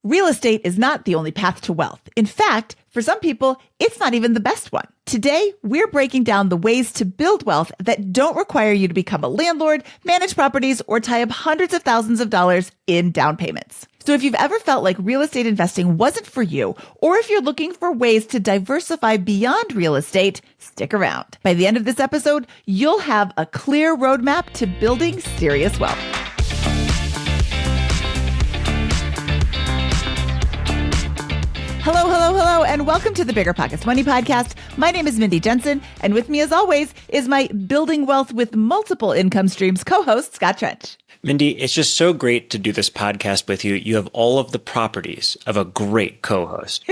Real estate is not the only path to wealth. In fact, for some people, it's not even the best one. Today, we're breaking down the ways to build wealth that don't require you to become a landlord, manage properties, or tie up hundreds of thousands of dollars in down payments. So if you've ever felt like real estate investing wasn't for you, or if you're looking for ways to diversify beyond real estate, stick around. By the end of this episode, you'll have a clear roadmap to building serious wealth. Hello, and welcome to the BiggerPockets Money Podcast. My name is Mindy Jensen, and with me as always is my Building Wealth with Multiple Income Streams co-host, Scott Trench. Mindy, it's just so great to do this podcast with you. You have all of the properties of a great co-host.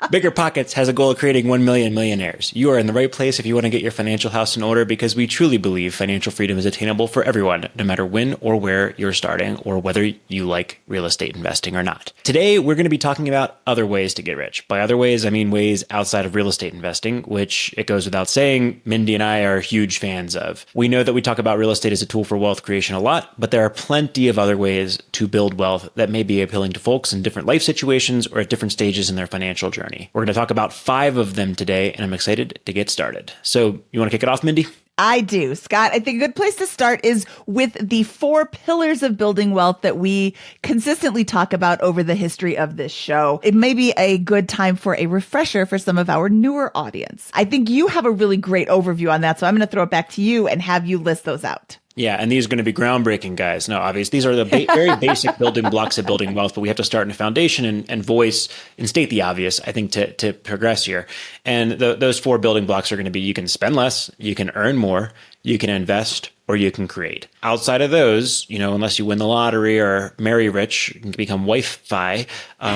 BiggerPockets has a goal of creating 1 million millionaires. You are in the right place if you want to get your financial house in order, because we truly believe financial freedom is attainable for everyone, no matter when or where you're starting or whether you like real estate investing or not. Today, we're going to be talking about other ways to get rich. By other ways, I mean ways outside of real estate investing, which it goes without saying, Mindy and I are huge fans of. We know that we talk about real estate as a tool for wealth creation a lot, but there are plenty of other ways to build wealth that may be appealing to folks in different life situations or at different stages in their financial journey. We're going to talk about 5 of them today, and I'm excited to get started. So you want to kick it off, Mindy? I do, Scott. I think a good place to start is with the 4 pillars of building wealth that we consistently talk about over the history of this show. It may be a good time for a refresher for some of our newer audience. I think you have a really great overview on that, so I'm going to throw it back to you and have you list those out. Yeah, and these are going to be groundbreaking, guys. No, obviously, these are the very basic building blocks of building wealth, but we have to start in a foundation and voice and state the obvious, I think, to progress here. And those 4 building blocks are going to be: you can spend less, you can earn more, you can invest, or you can create. Outside of those, unless you win the lottery or marry rich, you can become wife-fi,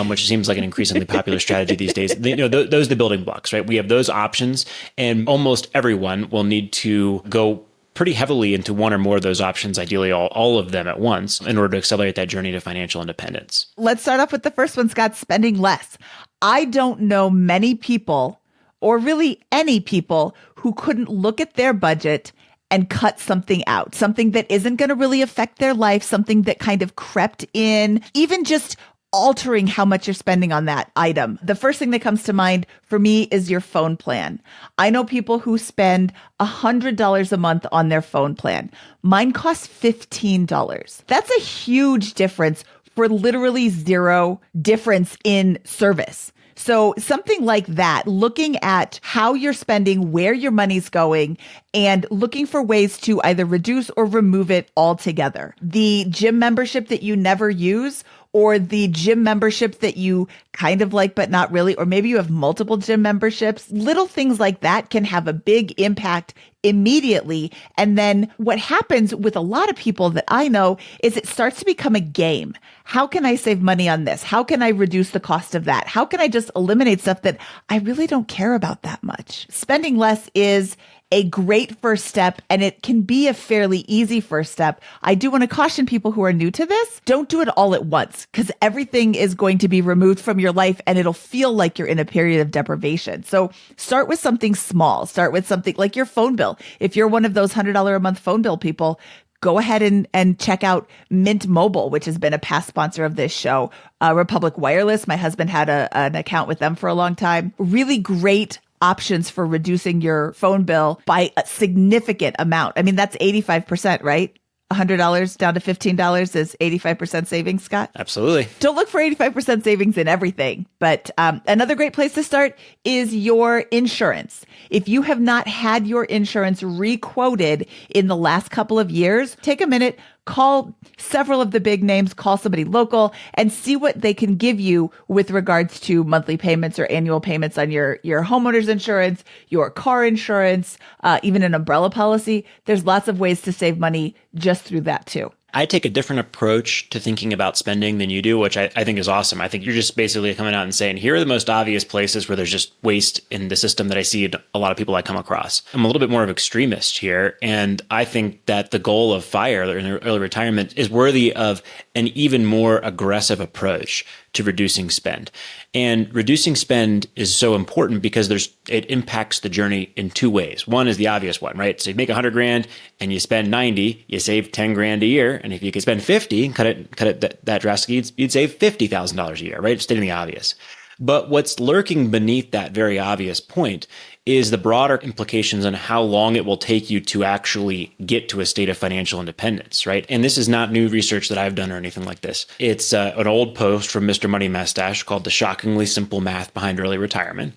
which seems like an increasingly popular strategy these days. Those are the building blocks, right? We have those options, and almost everyone will need to go pretty heavily into one or more of those options, ideally all of them at once, in order to accelerate that journey to financial independence. Let's start off with the first one, Scott, spending less. I don't know many people, or really any people, who couldn't look at their budget and cut something out, something that isn't going to really affect their life, something that kind of crept in, even just altering how much you're spending on that item. The first thing that comes to mind for me is your phone plan. I know people who spend $100 a month on their phone plan. Mine costs $15. That's a huge difference for literally zero difference in service. So something like that, looking at how you're spending, where your money's going, and looking for ways to either reduce or remove it altogether. The gym membership that you never use, or the gym membership that you kind of like, but not really, or maybe you have multiple gym memberships. Little things like that can have a big impact immediately. And then what happens with a lot of people that I know is it starts to become a game. How can I save money on this? How can I reduce the cost of that? How can I just eliminate stuff that I really don't care about that much? Spending less is a great first step, and it can be a fairly easy first step. I do want to caution people who are new to this, don't do it all at once, because everything is going to be removed from your life and it'll feel like you're in a period of deprivation. So start with something small. Start with something like your phone bill. If you're one of those $100 a month phone bill people, go ahead and check out Mint Mobile, which has been a past sponsor of this show. Republic Wireless, my husband had an account with them for a long time. Really great options for reducing your phone bill by a significant amount. I mean, that's 85%, right? $100 down to $15 is 85% savings, Scott? Absolutely. Don't look for 85% savings in everything. But another great place to start is your insurance. If you have not had your insurance re-quoted in the last couple of years, take a minute, call several of the big names, call somebody local, and see what they can give you with regards to monthly payments or annual payments on your homeowner's insurance, your car insurance, even an umbrella policy. There's lots of ways to save money just through that too. I take a different approach to thinking about spending than you do, which I think is awesome. I think you're just basically coming out and saying, here are the most obvious places where there's just waste in the system that I see in a lot of people I come across. I'm a little bit more of an extremist here, and I think that the goal of FIRE, or early retirement, is worthy of an even more aggressive approach to reducing spend. And reducing spend is so important because it impacts the journey in two ways. One is the obvious one, right? So you make 100 grand and you spend 90, you save 10 grand a year. And if you could spend 50, cut it that drastically, you'd save $50,000 a year, right? Stating the obvious. But what's lurking beneath that very obvious point is the broader implications on how long it will take you to actually get to a state of financial independence, right? And this is not new research that I've done or anything like this. It's an old post from Mr. Money Mustache called The Shockingly Simple Math Behind Early Retirement.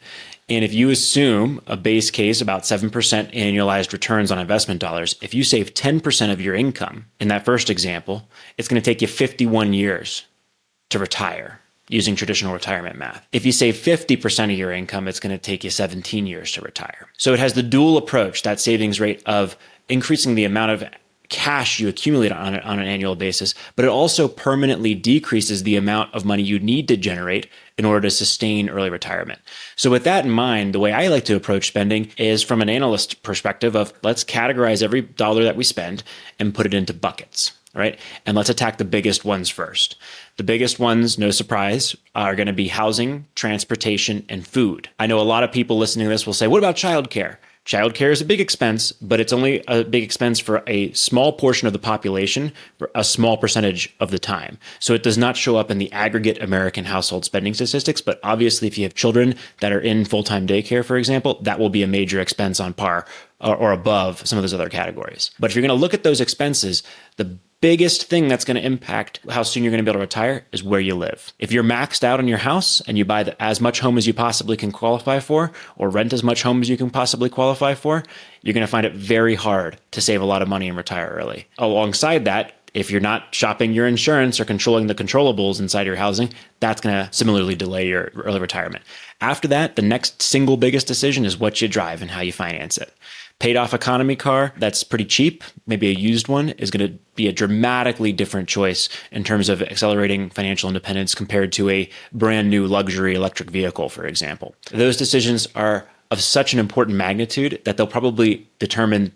And if you assume a base case about 7% annualized returns on investment dollars, if you save 10% of your income in that first example, it's going to take you 51 years to retire using traditional retirement math. If you save 50% of your income, it's going to take you 17 years to retire. So it has the dual approach, that savings rate of increasing the amount of cash you accumulate on an annual basis, but it also permanently decreases the amount of money you need to generate in order to sustain early retirement. So with that in mind, the way I like to approach spending is from an analyst perspective of let's categorize every dollar that we spend and put it into buckets. Right? And let's attack the biggest ones first. The biggest ones, no surprise, are going to be housing, transportation, and food. I know a lot of people listening to this will say, what about childcare? Childcare is a big expense, but it's only a big expense for a small portion of the population for a small percentage of the time. So it does not show up in the aggregate American household spending statistics. But obviously, if you have children that are in full-time daycare, for example, that will be a major expense on par or above some of those other categories. But if you're going to look at those expenses, the biggest thing that's going to impact how soon you're going to be able to retire is where you live. If you're maxed out on your house and you buy as much home as you possibly can qualify for, or rent as much home as you can possibly qualify for, you're going to find it very hard to save a lot of money and retire early. Alongside that, if you're not shopping your insurance or controlling the controllables inside your housing, that's going to similarly delay your early retirement. After that, the next single biggest decision is what you drive and how you finance it. Paid off economy car that's pretty cheap, maybe a used one, is going to be a dramatically different choice in terms of accelerating financial independence compared to a brand new luxury electric vehicle, for example. Those decisions are of such an important magnitude that they'll probably determine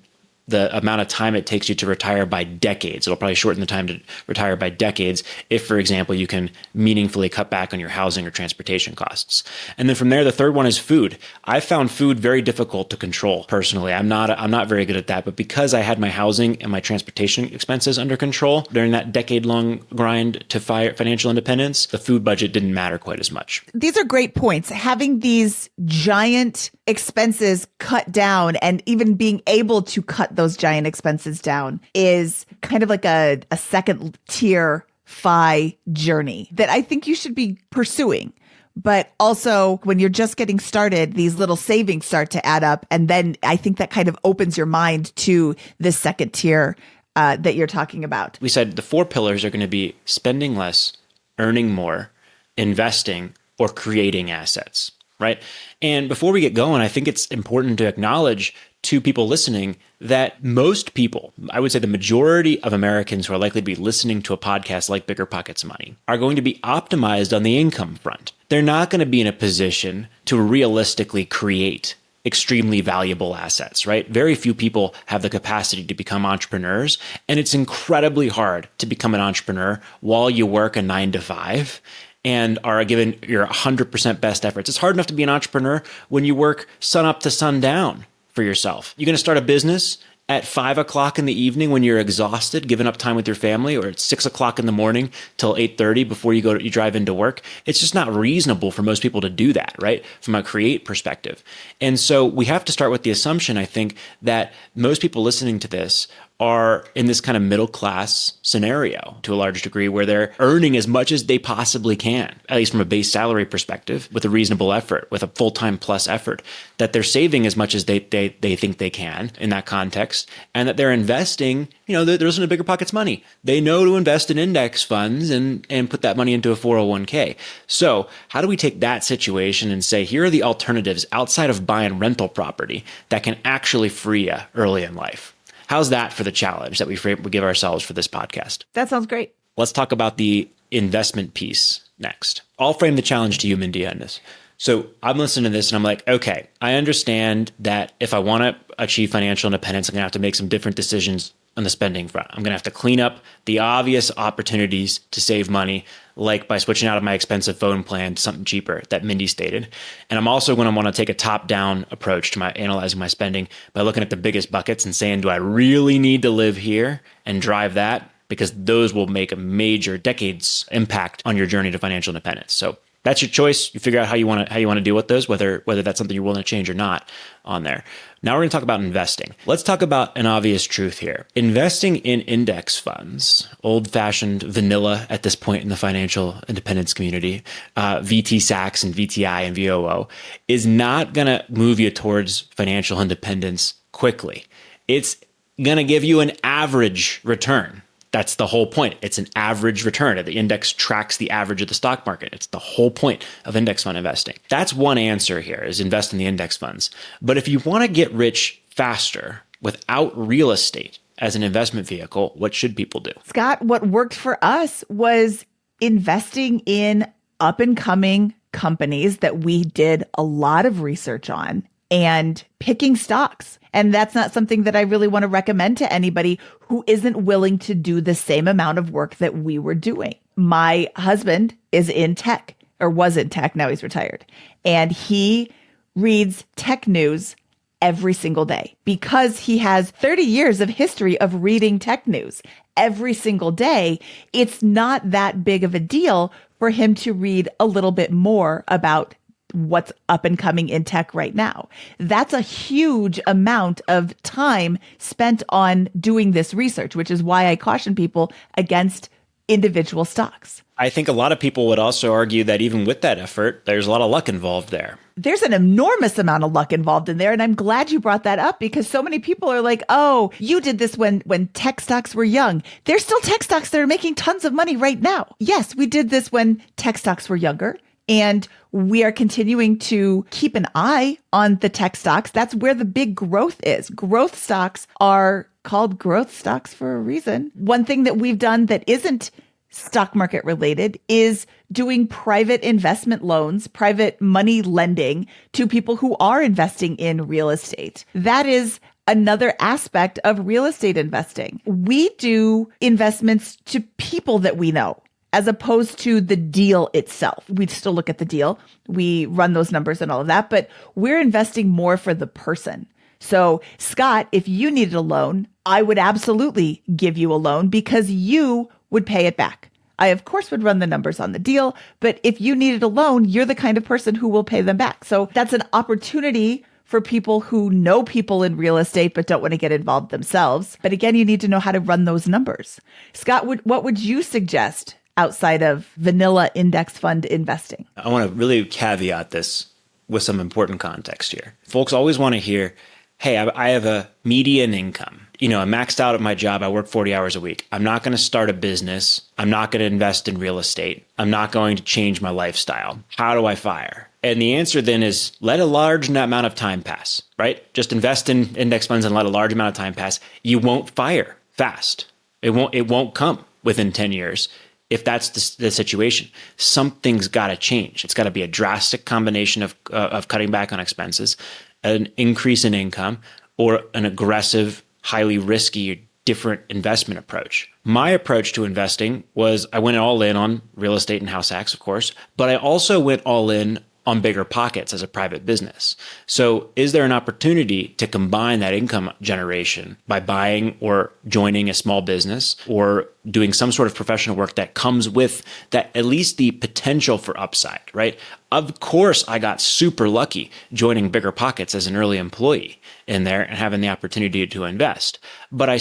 the amount of time it takes you to retire by decades. It'll probably shorten the time to retire by decades if, for example, you can meaningfully cut back on your housing or transportation costs. And then from there, the third one is food. I found food very difficult to control personally. I'm not very good at that, but because I had my housing and my transportation expenses under control during that decade-long grind to financial independence, the food budget didn't matter quite as much. These are great points. Having these giant expenses cut down and even being able to cut those giant expenses down is kind of like a second tier FI journey that I think you should be pursuing. But also when you're just getting started, these little savings start to add up. And then I think that kind of opens your mind to this second tier that you're talking about. We said the four pillars are going to be spending less, earning more, investing, or creating assets, right? And before we get going, I think it's important to acknowledge to people listening that most people, I would say the majority of Americans who are likely to be listening to a podcast like BiggerPockets Money, are going to be optimized on the income front. They're not going to be in a position to realistically create extremely valuable assets, right? Very few people have the capacity to become entrepreneurs, and it's incredibly hard to become an entrepreneur while you work a 9 to 5 and are given your 100% best efforts. It's hard enough to be an entrepreneur when you work sun up to sundown for yourself. You're going to start a business at 5 o'clock in the evening when you're exhausted, giving up time with your family, or at 6 o'clock in the morning till 8:30 before you drive into work. It's just not reasonable for most people to do that, right? From a create perspective. And so we have to start with the assumption, I think, that most people listening to this are in this kind of middle class scenario to a large degree where they're earning as much as they possibly can, at least from a base salary perspective, with a reasonable effort, with a full-time plus effort, that they're saving as much as they think they can in that context, and that they're investing, they're listening to BiggerPockets Money. They know to invest in index funds and put that money into a 401k. So how do we take that situation and say, here are the alternatives outside of buying rental property that can actually free you early in life? How's that for the challenge that we give ourselves for this podcast? That sounds great. Let's talk about the investment piece next. I'll frame the challenge to you, Mindy, on this. So I'm listening to this and I'm like, okay, I understand that if I want to achieve financial independence, I'm going to have to make some different decisions on the spending front. I'm going to have to clean up the obvious opportunities to save money, like by switching out of my expensive phone plan to something cheaper that Mindy stated. And I'm also going to want to take a top-down approach to my analyzing my spending by looking at the biggest buckets and saying, do I really need to live here and drive that? Because those will make a major decades impact on your journey to financial independence. So that's your choice. You figure out how you want to deal with those, whether that's something you're willing to change or not on there. Now we're going to talk about investing. Let's talk about an obvious truth here. Investing in index funds, old-fashioned vanilla at this point in the financial independence community, VT Sachs and VTI and VOO, is not going to move you towards financial independence quickly. It's going to give you an average return. That's the whole point. It's an average return. The index tracks the average of the stock market. It's the whole point of index fund investing. That's one answer here, is invest in the index funds. But if you want to get rich faster without real estate as an investment vehicle, what should people do? Scott, what worked for us was investing in up and coming companies that we did a lot of research on and picking stocks. And that's not something that I really want to recommend to anybody who isn't willing to do the same amount of work that we were doing. My husband is in tech, or was in tech, now he's retired. And he reads tech news every single day because he has 30 years of history of reading tech news every single day. It's not that big of a deal for him to read a little bit more about what's up and coming in tech right now. That's a huge amount of time spent on doing this research, which is why I caution people against individual stocks. I think a lot of people would also argue that even with that effort, there's a lot of luck involved there. There's an enormous amount of luck involved in there. And I'm glad you brought that up because so many people are like, oh, you did this when tech stocks were young. There's still tech stocks that are making tons of money right now. Yes, we did this when tech stocks were younger. And we are continuing to keep an eye on the tech stocks. That's where the big growth is. Growth stocks are called growth stocks for a reason. One thing that we've done that isn't stock market related is doing private investment loans, private money lending to people who are investing in real estate. That is another aspect of real estate investing. We do investments to people that we know, as opposed to the deal itself. We still look at the deal. We run those numbers and all of that, but we're investing more for the person. So Scott, if you needed a loan, I would absolutely give you a loan because you would pay it back. I, of course, would run the numbers on the deal, but if you needed a loan, you're the kind of person who will pay them back. So that's an opportunity for people who know people in real estate but don't want to get involved themselves. But again, you need to know how to run those numbers. Scott, what would you suggest outside of vanilla index fund investing? I want to really caveat this with some important context here. Folks always want to hear, hey, I have a median income. I'm maxed out at my job. I work 40 hours a week. I'm not going to start a business. I'm not going to invest in real estate. I'm not going to change my lifestyle. How do I fire? And the answer then is let a large amount of time pass, right? Just invest in index funds and let a large amount of time pass. You won't fire fast. It won't come within 10 years. If that's the situation, something's got to change. It's got to be a drastic combination of cutting back on expenses, an increase in income, or an aggressive, highly risky, different investment approach. My approach to investing was I went all in on real estate and house hacks, of course, but I also went all in on BiggerPockets as a private business. So is there an opportunity to combine that income generation by buying or joining a small business or doing some sort of professional work that comes with that, at least the potential for upside, right? Of course, I got super lucky joining BiggerPockets as an early employee in there and having the opportunity to invest. But I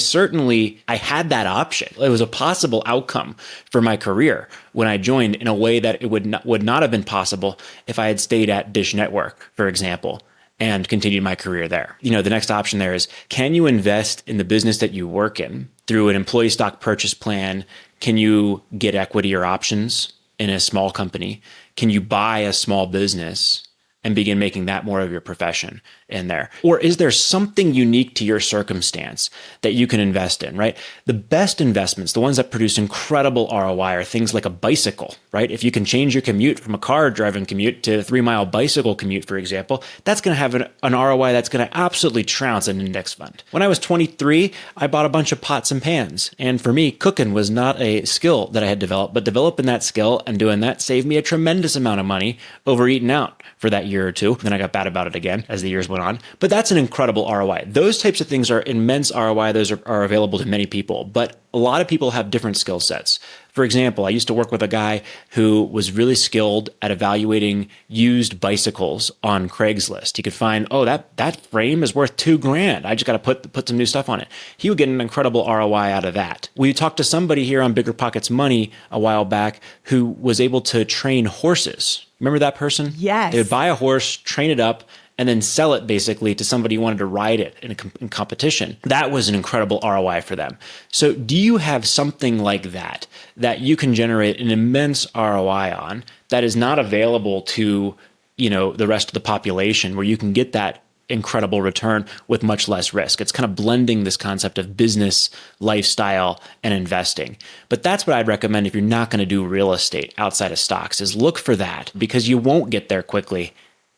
had that option. It was a possible outcome for my career when I joined in a way that it would not have been possible if I had stayed at Dish Network, for example, and continued my career there. The next option there is, can you invest in the business that you work in through an employee stock purchase plan? Can you get equity or options in a small company? Can you buy a small business and begin making that more of your profession in there? Or is there something unique to your circumstance that you can invest in, right? The best investments, the ones that produce incredible ROI, are things like a bicycle, right? If you can change your commute from a car driving commute to a 3-mile bicycle commute, for example, that's going to have an ROI that's going to absolutely trounce an index fund. When I was 23, I bought a bunch of pots and pans. And for me, cooking was not a skill that I had developed, but developing that skill and doing that saved me a tremendous amount of money over eating out for that year or two. Then I got bad about it again as the years went on. But that's an incredible ROI. Those types of things are immense ROI. Those are available to many people. But a lot of people have different skill sets. For example, I used to work with a guy who was really skilled at evaluating used bicycles on Craigslist. He could find, oh, that frame is worth $2,000. I just got to put some new stuff on it. He would get an incredible ROI out of that. We talked to somebody here on BiggerPockets Money a while back who was able to train horses. Remember that person? Yes. They would buy a horse, train it up, and then sell it basically to somebody who wanted to ride it in competition. That was an incredible ROI for them. So do you have something like that you can generate an immense ROI on that is not available to, the rest of the population, where you can get that incredible return with much less risk? It's kind of blending this concept of business, lifestyle, and investing. But that's what I'd recommend if you're not going to do real estate outside of stocks, is look for that, because you won't get there quickly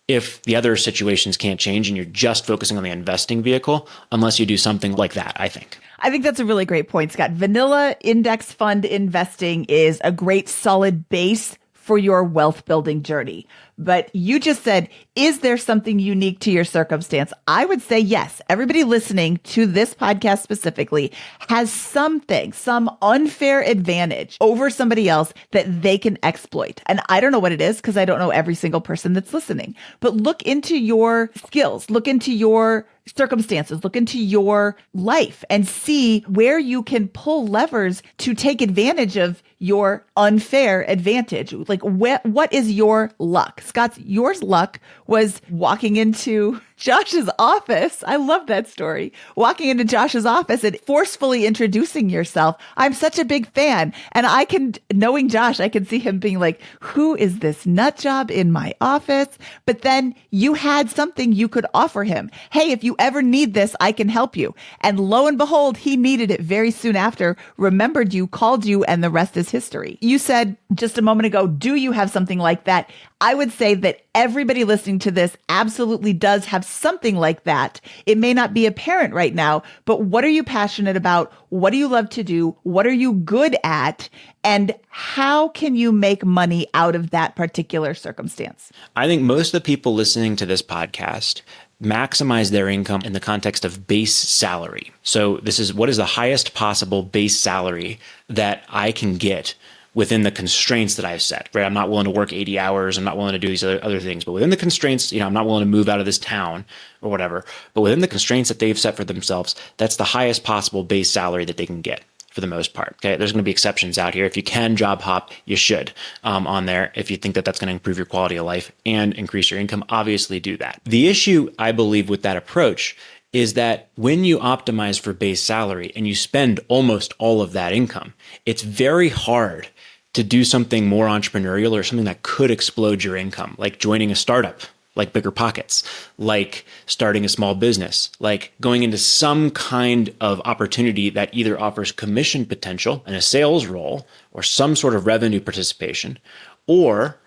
if the other situations can't change and you're just focusing on the investing vehicle, unless you do something like that, I think. I think that's a really great point, Scott. Vanilla index fund investing is a great solid base for your wealth building journey. But you just said, is there something unique to your circumstance? I would say yes. Everybody listening to this podcast specifically has something, some unfair advantage over somebody else that they can exploit. And I don't know what it is, because I don't know every single person that's listening. But look into your skills, look into your circumstances, look into your life, and see where you can pull levers to take advantage of your unfair advantage. Like, what is your luck? Scott's, yours luck was walking into Josh's office. I love that story. Walking into Josh's office and forcefully introducing yourself. I'm such a big fan. And knowing Josh, I can see him being like, who is this nut job in my office? But then you had something you could offer him. Hey, if you ever need this, I can help you. And lo and behold, he needed it very soon after, remembered you, called you, and the rest is history. You said just a moment ago, do you have something like that? I would say that everybody listening to this absolutely does have something like that. It may not be apparent right now, but what are you passionate about? What do you love to do? What are you good at? And how can you make money out of that particular circumstance? I think most of the people listening to this podcast maximize their income in the context of base salary. So this is, what is the highest possible base salary that I can get within the constraints that I've set, right? I'm not willing to work 80 hours. I'm not willing to do these other things, but within the constraints, I'm not willing to move out of this town or whatever, but within the constraints that they've set for themselves, that's the highest possible base salary that they can get for the most part. Okay. There's going to be exceptions out here. If you can job hop, you should on there. If you think that that's going to improve your quality of life and increase your income, obviously do that. The issue, I believe, with that approach is that when you optimize for base salary and you spend almost all of that income, it's very hard to do something more entrepreneurial or something that could explode your income, like joining a startup, like BiggerPockets, like starting a small business, like going into some kind of opportunity that either offers commission potential in a sales role or some sort of revenue participation, or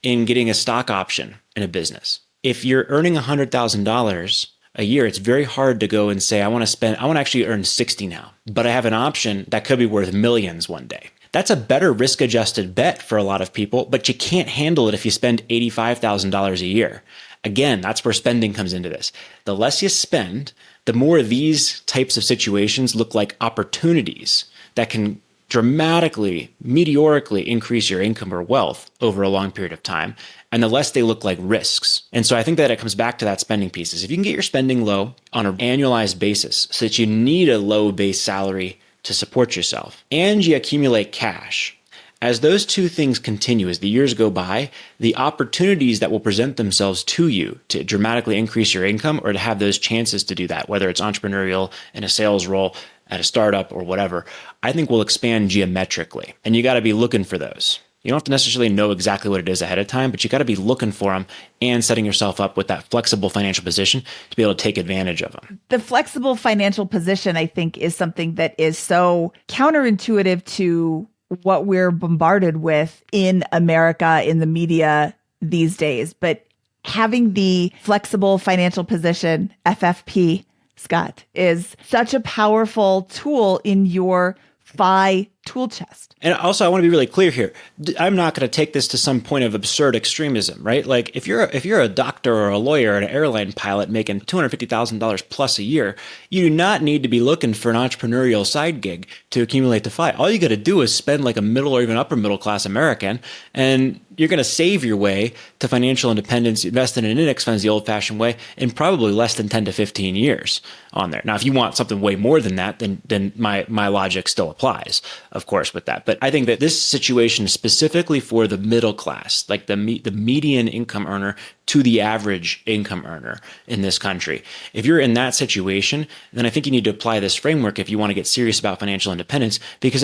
in getting a stock option in a business. If you're earning $100,000 a year, it's very hard to go and say, I want to actually earn 60 now, but I have an option that could be worth millions one day. That's a better risk-adjusted bet for a lot of people, but you can't handle it if you spend $85,000 a year. Again, that's where spending comes into this. The less you spend, the more these types of situations look like opportunities that can dramatically, meteorically increase your income or wealth over a long period of time, and the less they look like risks. And so I think that it comes back to that spending piece. If you can get your spending low on an annualized basis so that you need a low base salary to support yourself, and you accumulate cash. As those two things continue, as the years go by, the opportunities that will present themselves to you to dramatically increase your income or to have those chances to do that, whether it's entrepreneurial in a sales role, at a startup or whatever, I think will expand geometrically. And you got to be looking for those. You don't have to necessarily know exactly what it is ahead of time, but you got to be looking for them and setting yourself up with that flexible financial position to be able to take advantage of them. The flexible financial position, I think, is something that is so counterintuitive to what we're bombarded with in America, in the media these days. But having the flexible financial position, FFP, Scott, is such a powerful tool in your FI tool chest. And also, I want to be really clear here. I'm not going to take this to some point of absurd extremism, right? Like if you're a doctor or a lawyer or an airline pilot making $250,000 plus a year, you do not need to be looking for an entrepreneurial side gig to accumulate the FI. All you got to do is spend like a middle or even upper middle class American, and you're going to save your way to financial independence, invest in an index funds the old-fashioned way, in probably less than 10 to 15 years on there. Now, if you want something way more than that, then my logic still applies, of course, with that. But I think that this situation is specifically for the middle class, like the median income earner to the average income earner in this country. If you're in that situation, then I think you need to apply this framework if you want to get serious about financial independence, because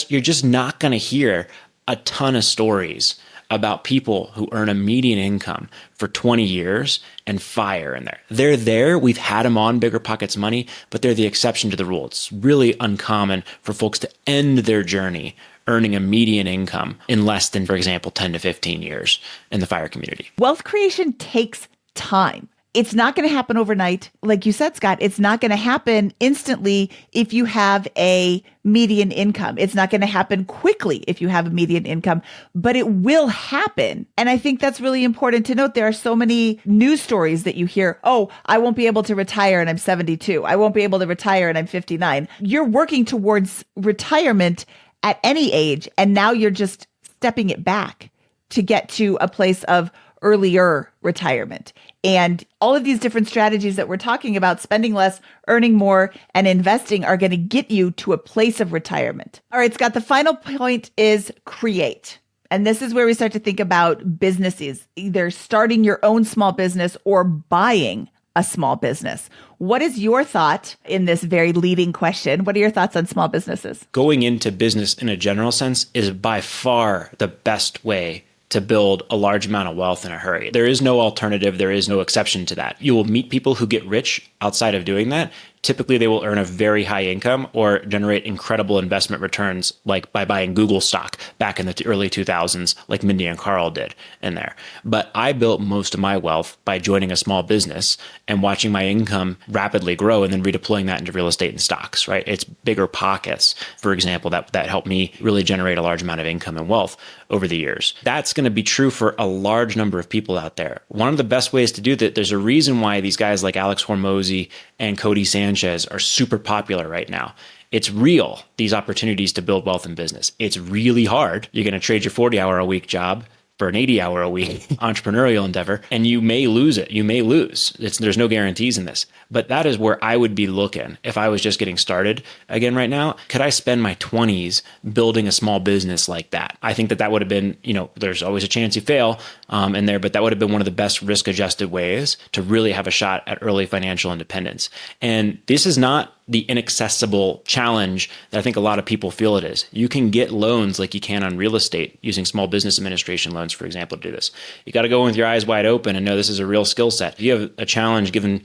you're just not going to hear a ton of stories about people who earn a median income for 20 years and fire in there. They're there. We've had them on BiggerPockets Money, but they're the exception to the rule. It's really uncommon for folks to end their journey earning a median income in less than, for example, 10 to 15 years in the fire community. Wealth creation takes time. It's not going to happen overnight. Like you said, Scott, it's not going to happen instantly if you have a median income. It's not going to happen quickly if you have a median income, but it will happen. And I think that's really important to note. There are so many news stories that you hear, oh, I won't be able to retire and I'm 72. I won't be able to retire and I'm 59. You're working towards retirement at any age, and now you're just stepping it back to get to a place of earlier retirement. And all of these different strategies that we're talking about, spending less, earning more, and investing, are going to get you to a place of retirement. All right, Scott, the final point is create. And this is where we start to think about businesses, either starting your own small business or buying a small business. What is your thought in this very leading question? What are your thoughts on small businesses? Going into business in a general sense is by far the best way to build a large amount of wealth in a hurry. There is no alternative. There is no exception to that. You will meet people who get rich outside of doing that. Typically, they will earn a very high income or generate incredible investment returns, like by buying Google stock back in the early 2000s, like Mindy and Carl did in there. But I built most of my wealth by joining a small business and watching my income rapidly grow and then redeploying that into real estate and stocks, right? It's BiggerPockets, for example, that helped me really generate a large amount of income and wealth over the years. That's going to be true for a large number of people out there. One of the best ways to do that, there's a reason why these guys like Alex Hormozy and Cody Sanchez are super popular right now. It's real, these opportunities to build wealth in business. It's really hard. You're going to trade your 40-hour-a-week job for an 80-hour-a-week entrepreneurial endeavor, and you may lose it. You may lose. There's no guarantees in this. But that is where I would be looking if I was just getting started again right now. Could I spend my 20s building a small business like that? I think that would have been, there's always a chance you fail in there, but that would have been one of the best risk-adjusted ways to really have a shot at early financial independence. And this is not the inaccessible challenge that I think a lot of people feel it is. You can get loans like you can on real estate using small business administration loans, for example, to do this. You got to go in with your eyes wide open and know this is a real skill set. If you have a challenge giving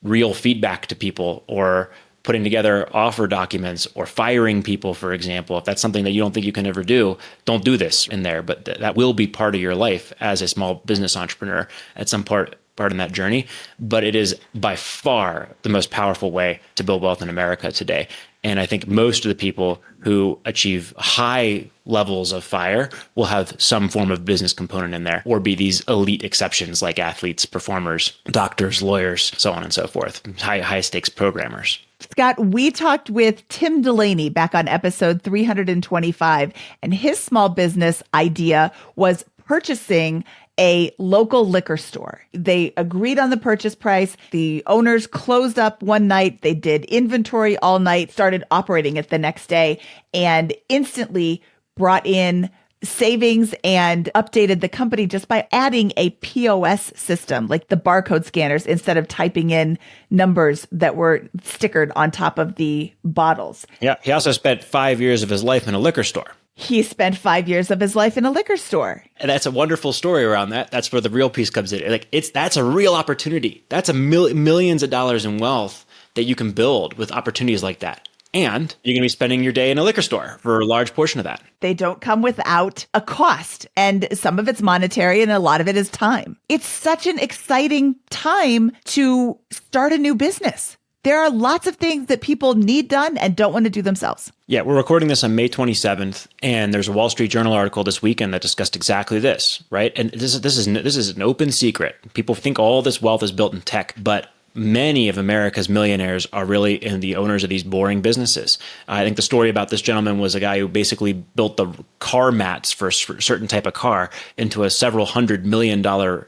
real feedback to people or putting together offer documents or firing people, for example, if that's something that you don't think you can ever do, don't do this in there. But that will be part of your life as a small business entrepreneur at some part in that journey. But it is by far the most powerful way to build wealth in America today. And I think most of the people who achieve high levels of FIRE will have some form of business component in there, or be these elite exceptions like athletes, performers, doctors, lawyers, so on and so forth, high stakes programmers. Scott, we talked with Tim Delaney back on episode 325, and his small business idea was purchasing a local liquor store. They agreed on the purchase price. The owners closed up one night. They did inventory all night, started operating it the next day, and instantly brought in savings and updated the company just by adding a POS system, like the barcode scanners, instead of typing in numbers that were stickered on top of the bottles. Yeah. He also spent 5 years of his life in a liquor store. He spent 5 years of his life in a liquor store. And that's a wonderful story around that. That's where the real piece comes in. Like that's a real opportunity. That's millions of dollars in wealth that you can build with opportunities like that. And you're going to be spending your day in a liquor store for a large portion of that. They don't come without a cost, and some of it's monetary and a lot of it is time. It's such an exciting time to start a new business. There are lots of things that people need done and don't want to do themselves. Yeah, we're recording this on May 27th, and there's a Wall Street Journal article this weekend that discussed exactly this, right? And this is an open secret. People think all this wealth is built in tech, but many of America's millionaires are really in the owners of these boring businesses. I think the story about this gentleman was a guy who basically built the car mats for a certain type of car into a several $100 million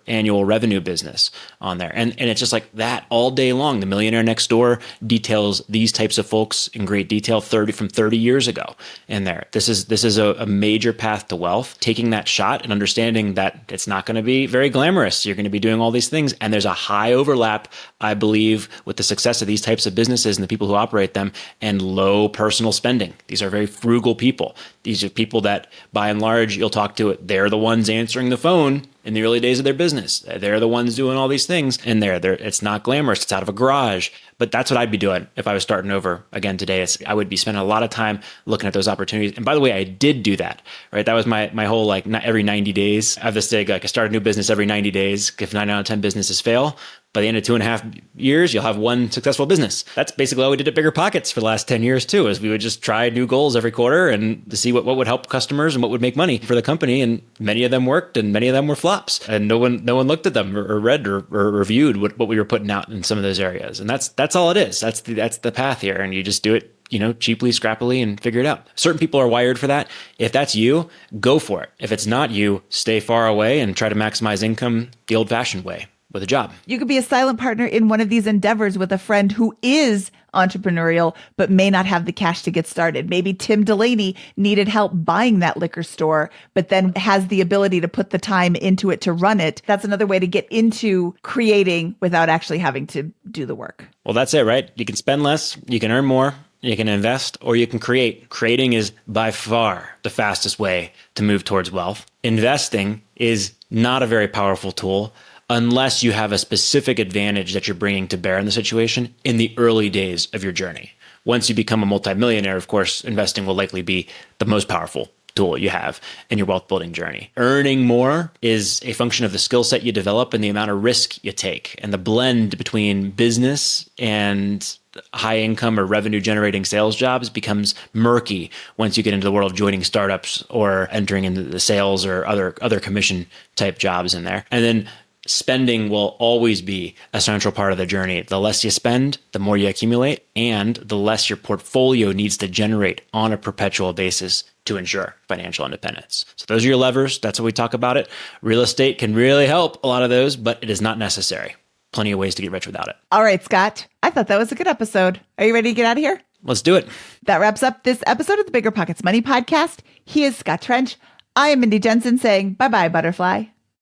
annual revenue business on there. And it's just like that all day long. The Millionaire Next Door details these types of folks in great detail 30 years ago in there. This is a major path to wealth, taking that shot and understanding that it's not going to be very glamorous. You're going to be doing all these things. And there's a high overlap, I believe, with the success of these types of businesses and the people who operate them, and low personal spending. These are very frugal people. These are people that, by and large, you'll talk to it. They're the ones answering the phone in the early days of their business. They're the ones doing all these things. And it's not glamorous. It's out of a garage. But that's what I'd be doing if I was starting over again today. I would be spending a lot of time looking at those opportunities. And by the way, I did do that, right? That was my whole, like, not every 90 days. I have this thing, like, I start a new business every 90 days. If 9 out of 10 businesses fail, by the end of 2.5 years, you'll have one successful business. That's basically all we did at BiggerPockets for the last 10 years too, is we would just try new goals every quarter and to see what would help customers and what would make money for the company. And many of them worked and many of them were flops. And no one looked at them or read or reviewed what we were putting out in some of those areas. And that's all it is. That's the path here. And you just do it, cheaply, scrappily, and figure it out. Certain people are wired for that. If that's you, go for it. If it's not you, stay far away and try to maximize income the old-fashioned way, with a job. You could be a silent partner in one of these endeavors with a friend who is entrepreneurial, but may not have the cash to get started. Maybe Tim Delaney needed help buying that liquor store, but then has the ability to put the time into it to run it. That's another way to get into creating without actually having to do the work. Well, that's it, right? You can spend less, you can earn more, you can invest, or you can create. Creating is by far the fastest way to move towards wealth. Investing is not a very powerful tool unless you have a specific advantage that you're bringing to bear in the situation in the early days of your journey. Once you become a multimillionaire, of course, investing will likely be the most powerful tool you have in your wealth building journey. Earning more is a function of the skill set you develop and the amount of risk you take. And the blend between business and high income or revenue generating sales jobs becomes murky once you get into the world of joining startups or entering into the sales or other commission type jobs in there. And then spending will always be a central part of the journey. The less you spend, the more you accumulate, and the less your portfolio needs to generate on a perpetual basis to ensure financial independence. So those are your levers. That's what we talk about it. Real estate can really help a lot of those, but it is not necessary. Plenty of ways to get rich without it. All right, Scott. I thought that was a good episode. Are you ready to get out of here? Let's do it. That wraps up this episode of the BiggerPockets Money Podcast. He is Scott Trench. I am Mindy Jensen saying bye-bye, butterfly.